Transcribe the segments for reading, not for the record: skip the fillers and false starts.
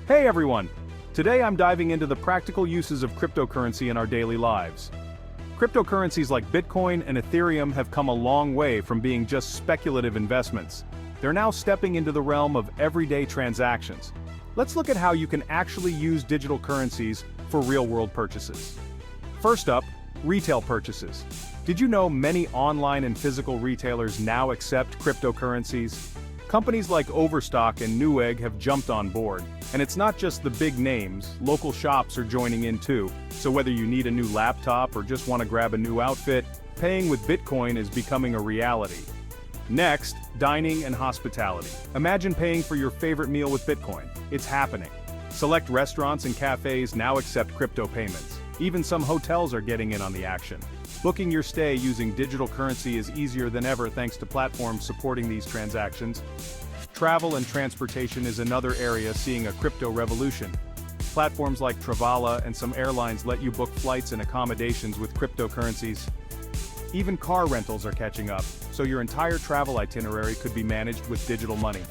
Hey everyone! Today I'm diving into the practical uses of cryptocurrency in our daily lives. Cryptocurrencies like Bitcoin and Ethereum have come a long way from being just speculative investments. They're now stepping into the realm of everyday transactions. Let's look at how you can actually use digital currencies for real-world purchases. First up, retail purchases. Did you know many online and physical retailers now accept cryptocurrencies? Companies like Overstock and Newegg have jumped on board, and it's not just the big names, local shops are joining in too. So whether you need a new laptop or just want to grab a new outfit, paying with Bitcoin is becoming a reality. Next, dining and hospitality. Imagine paying for your favorite meal with Bitcoin. It's happening. Select restaurants and cafes now accept crypto payments. Even some hotels are getting in on the action. Booking your stay using digital currency is easier than ever thanks to platforms supporting these transactions. Travel and transportation is another area seeing a crypto revolution. Platforms like Travala and some airlines let you book flights and accommodations with cryptocurrencies. Even car rentals are catching up, so your entire travel itinerary could be managed with digital money.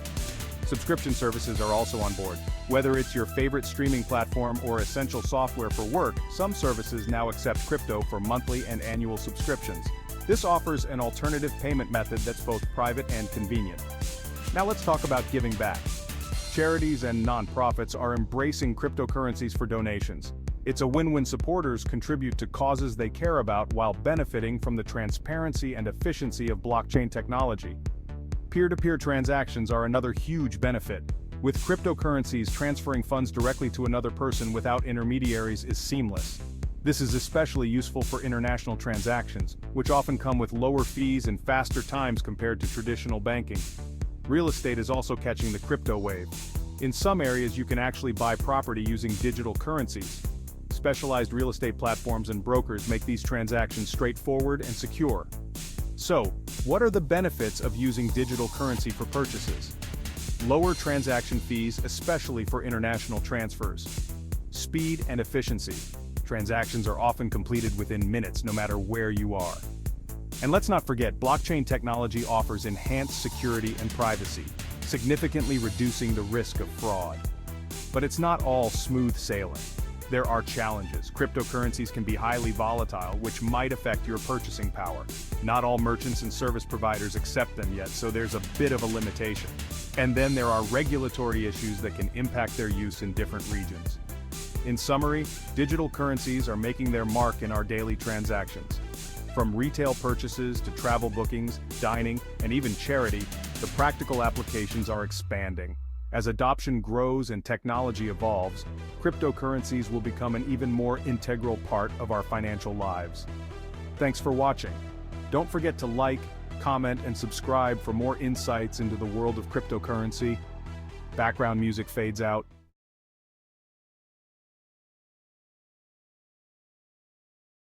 Subscription services are also on board. Whether it's your favorite streaming platform or essential software for work, some services now accept crypto for monthly and annual subscriptions. This offers an alternative payment method that's both private and convenient. Now let's talk about giving back. Charities and nonprofits are embracing cryptocurrencies for donations. It's a win-win. Supporters contribute to causes they care about while benefiting from the transparency and efficiency of blockchain technology. Peer-to-peer transactions are another huge benefit. With cryptocurrencies, transferring funds directly to another person without intermediaries is seamless. This is especially useful for international transactions, which often come with lower fees and faster times compared to traditional banking. Real estate is also catching the crypto wave. In some areas, you can actually buy property using digital currencies. Specialized real estate platforms and brokers make these transactions straightforward and secure. So, what are the benefits of using digital currency for purchases? Lower transaction fees, especially for international transfers. Speed and efficiency. Transactions are often completed within minutes, no matter where you are. And let's not forget, blockchain technology offers enhanced security and privacy, significantly reducing the risk of fraud. But it's not all smooth sailing. There are challenges. Cryptocurrencies can be highly volatile, which might affect your purchasing power. Not all merchants and service providers accept them yet, so there's a bit of a limitation. And then there are regulatory issues that can impact their use in different regions. In summary, digital currencies are making their mark in our daily transactions. From retail purchases to travel bookings, dining, and even charity, the practical applications are expanding. As adoption grows and technology evolves, cryptocurrencies will become an even more integral part of our financial lives. Thanks for watching. Don't forget to like, comment, and subscribe for more insights into the world of cryptocurrency. Background music fades out.